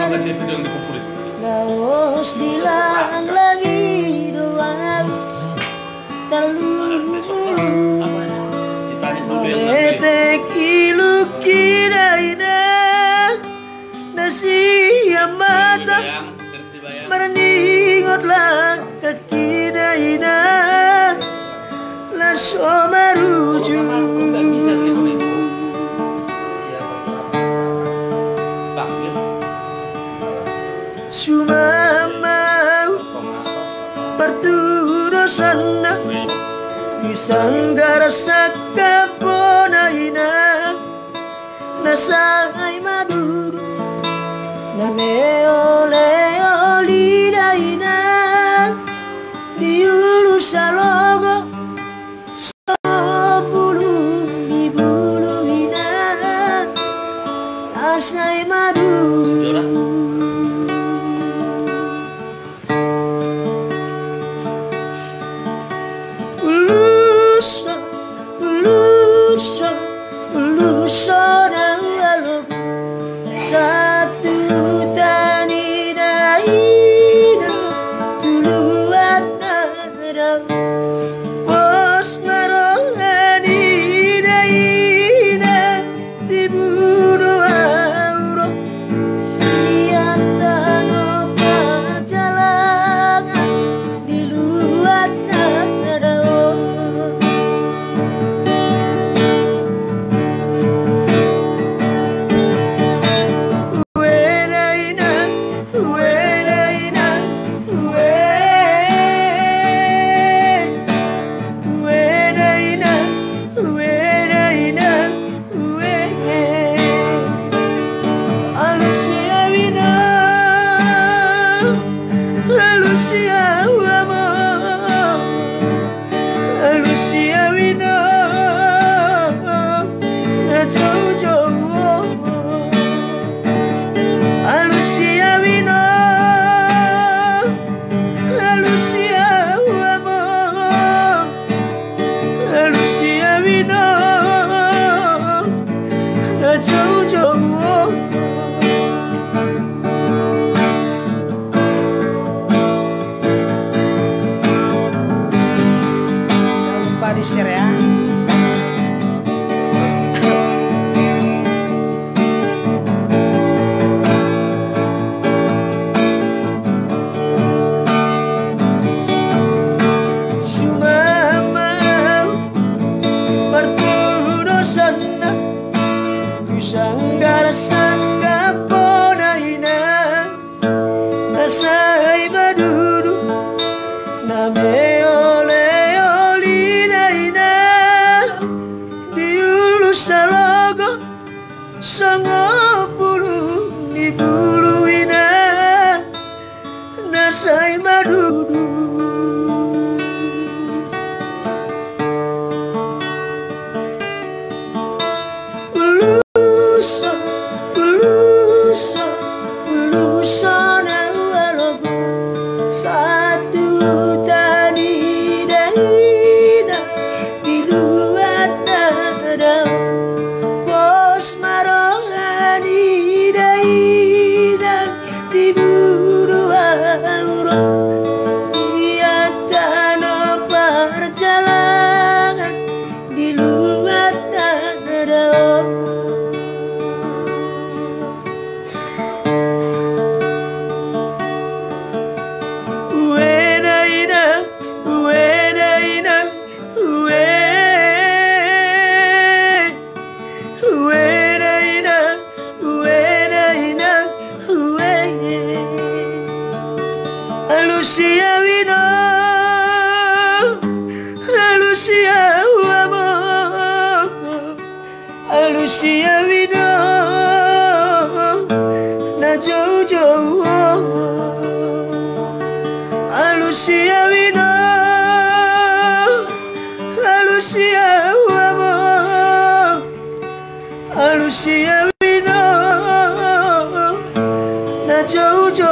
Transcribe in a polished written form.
Laos dilang lagi doang terlalu Mete kilu kiraina nasi mata Mereningotlah kekinaina Laso maruju Sumamau Bertudosan Disanggara sakaponaina Nasai maduru Name oleo lidaina Diulu salogo Sepuluh dibuluina Nasai maduru Satu tani daina Tuluan nada Pos marongani daina Tibudo auro Siatan opa jalangan Di luar nada Share ya. Sumamau Bertudosan Tusanggara sakaponaina Nasai maduru Name Salogo Sango bulu di buluina Nasai madudu Uluso Uluso Uluso nawalogo Satu tani daina Di luar nada Marongani daidang Tiburu auro Iatan perjalanan Di luar nada Uedaina Uedaina Lucia vino, Lucia amor, Lucia vino, na Jojo, Lucia vino, Lucia amor, Lucia vino, na Jojo.